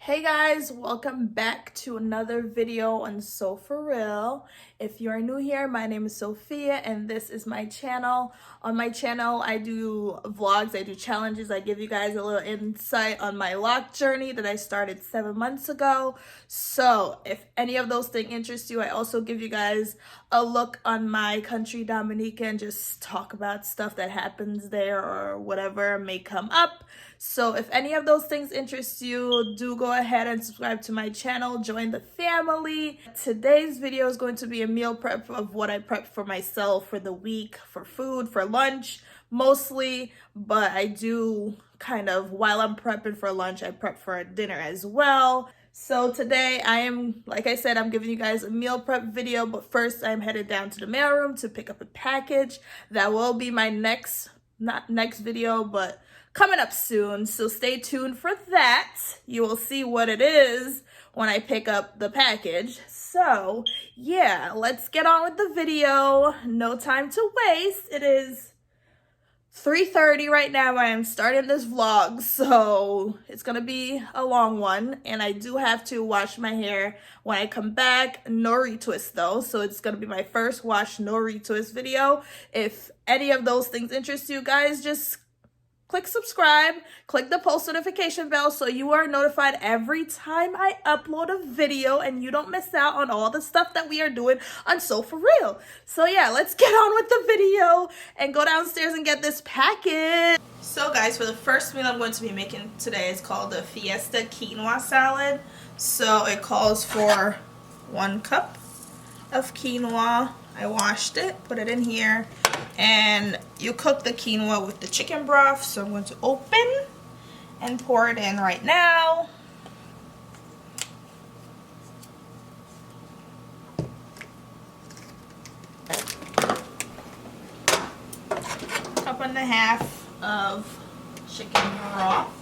Hey guys, welcome back to another video on So For Real. If you are new here, my name is Sophia and this is my channel. On my channel, I do vlogs, I do challenges, I give you guys a little insight on my lock journey that I started 7 months ago. So if any of those things interest you, I also give you guys a look on my country, Dominica, and just talk about stuff that happens there or whatever may come up. So if any of those things interest you, do go ahead and subscribe to my channel, join the family. Today's video is going to be a meal prep of what I prep for myself for the week, for food, for lunch mostly, but I do kind of, while I'm prepping for lunch, I prep for dinner as well. So today I am, like I said, I'm giving you guys a meal prep video, but first I'm headed down to the mailroom to pick up a package. That will be my not next video, but coming up soon, so stay tuned for that. You will see what it is when I pick up the package. So yeah, let's get on with the video. No time to waste. It is 3:30 right now. I am starting this vlog, so it's gonna be a long one, and I do have to wash my hair when I come back. No retwist though, so it's gonna be my first wash, no retwist video. If any of those things interest you guys, just click subscribe, click the post notification bell so you are notified every time I upload a video and you don't miss out on all the stuff that we are doing on So For Real. So yeah, let's get on with the video and go downstairs and get this package. So guys, for the first meal I'm going to be making today is called the Fiesta Quinoa salad. So it calls for 1 cup of quinoa. I washed it, put it in here, and you cook the quinoa with the chicken broth. So I'm going to open and pour it in right now. Cup and a half of chicken broth.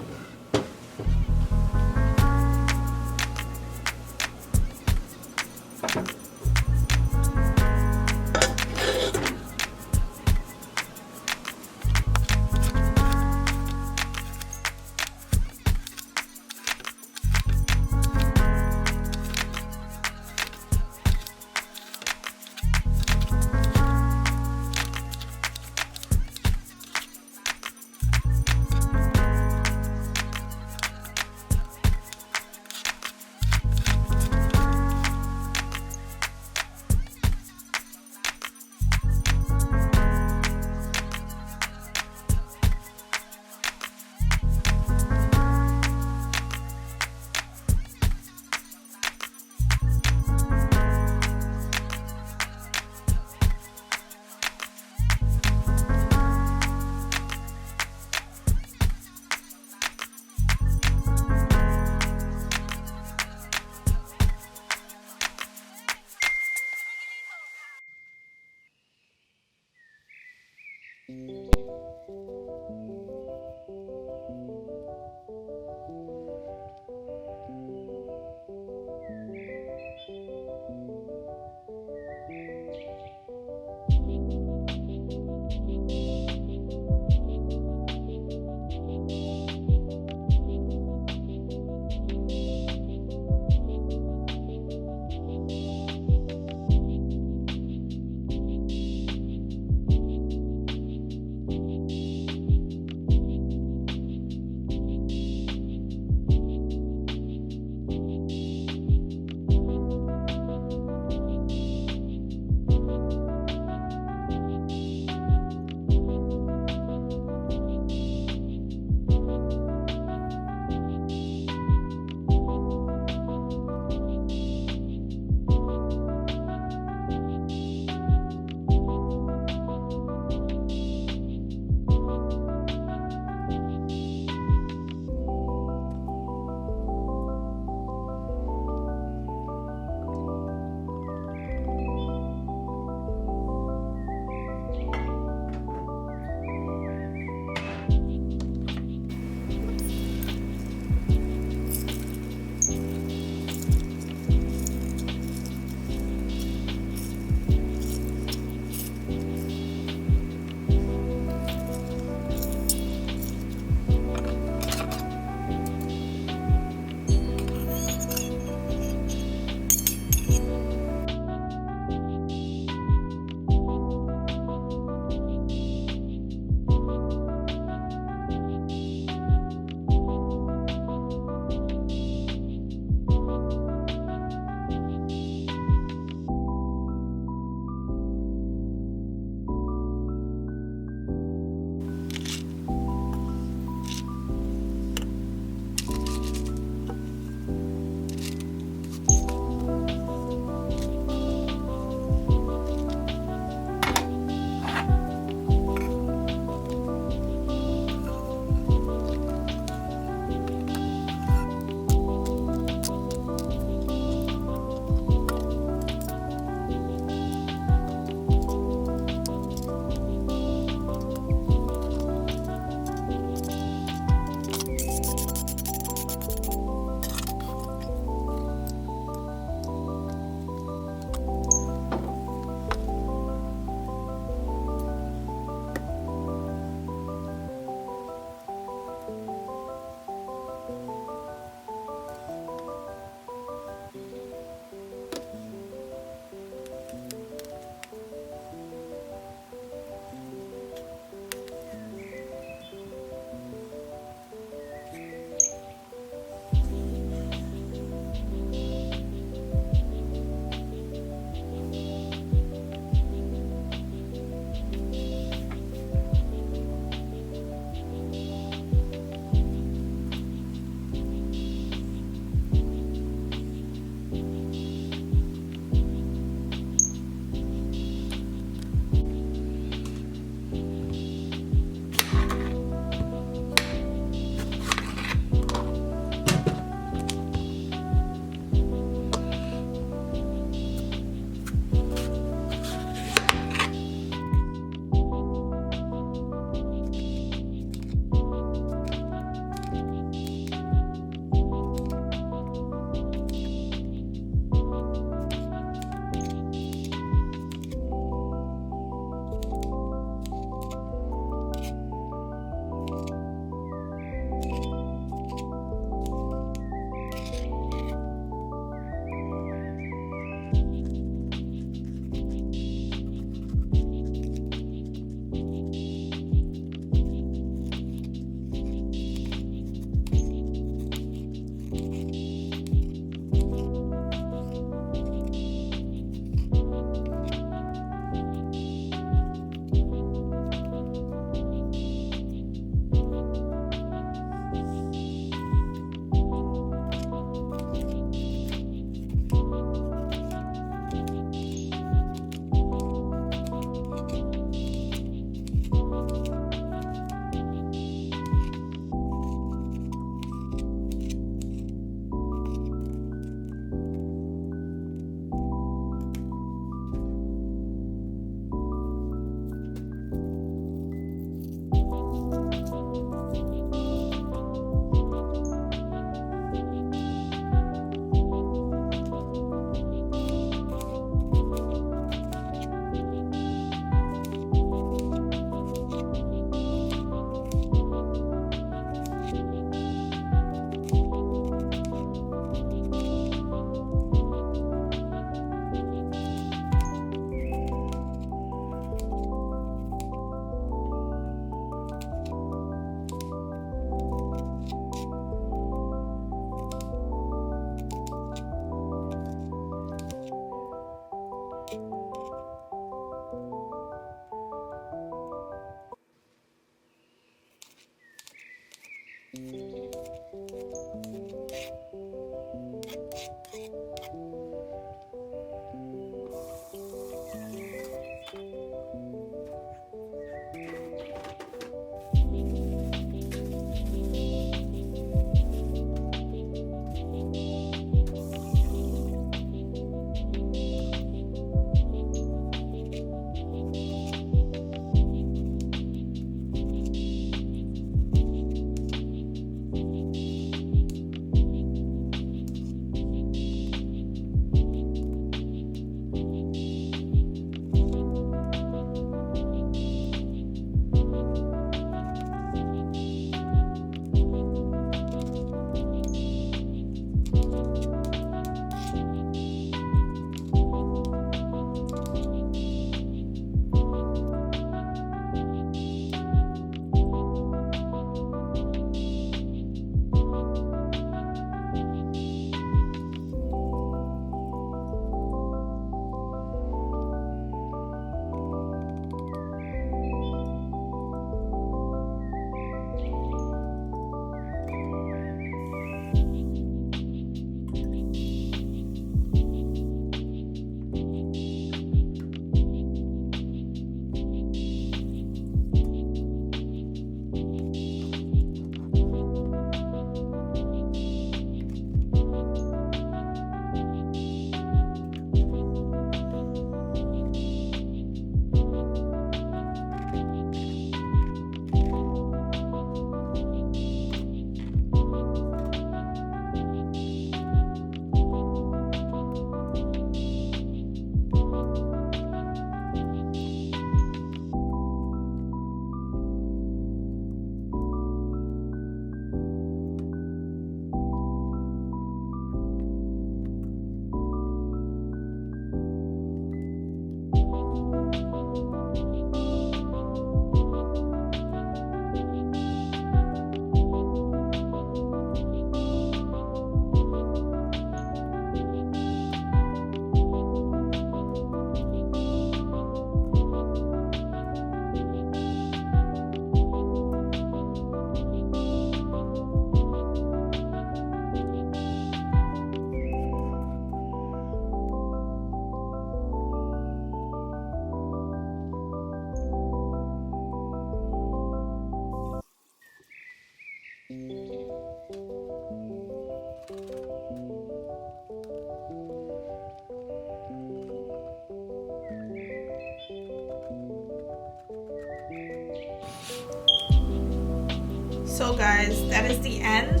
So guys, that is the end.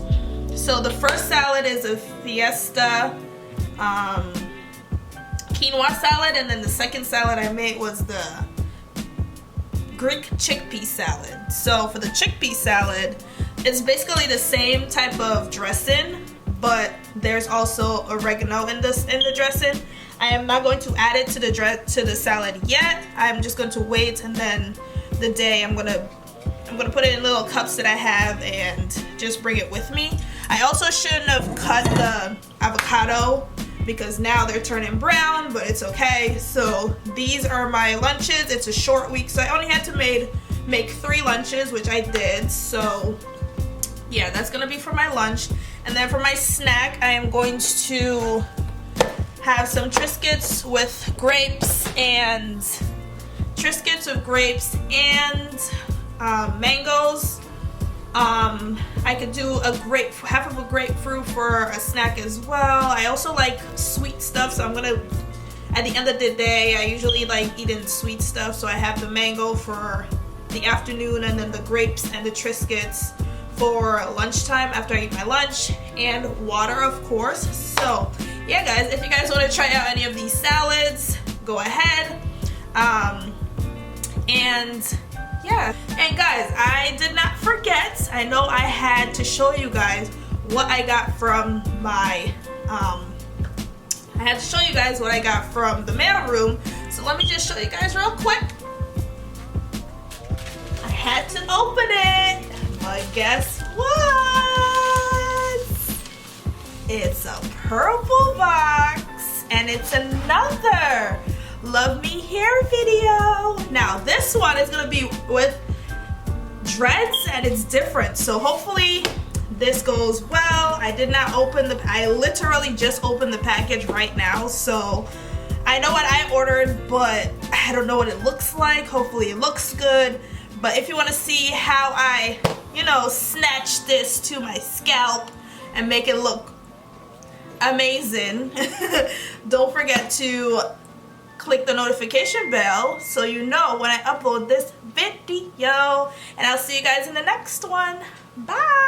So the first salad is a Fiesta quinoa salad, and then the second salad I made was the Greek chickpea salad. So for the chickpea salad, it's basically the same type of dressing, but there's also oregano in the dressing. I am not going to add it to the salad yet. I'm just going to wait, and then the day I'm gonna put it in little cups that I have and just bring it with me. I also shouldn't have cut the avocado because now they're turning brown, but it's okay. So these are my lunches. It's a short week, so I only had to make 3 lunches, which I did. So yeah, that's gonna be for my lunch. And then for my snack, I am going to have some Triscuits with grapes and mangoes. I could do half of a grapefruit for a snack as well. I also like sweet stuff, so at the end of the day, I usually like eating sweet stuff. So I have the mango for the afternoon, and then the grapes and the Triscuits for lunchtime after I eat my lunch, and water, of course. So yeah guys, if you guys want to try out any of these salads, go ahead. And yeah, and guys, I did not forget, I know I had to show you guys what I got from my what I got from the mailroom. So let me just show you guys real quick. I had to open it, but guess what? It's a purple box, and it's another Love Me Hair video. Now this one is gonna be with dreads, and it's different, so hopefully this goes well. I literally just opened the package right now, so I know what I ordered, but I don't know what it looks like. Hopefully it looks good. But if you want to see how I, snatch this to my scalp and make it look amazing, don't forget to click the notification bell so you know when I upload this video. And I'll see you guys in the next one. Bye!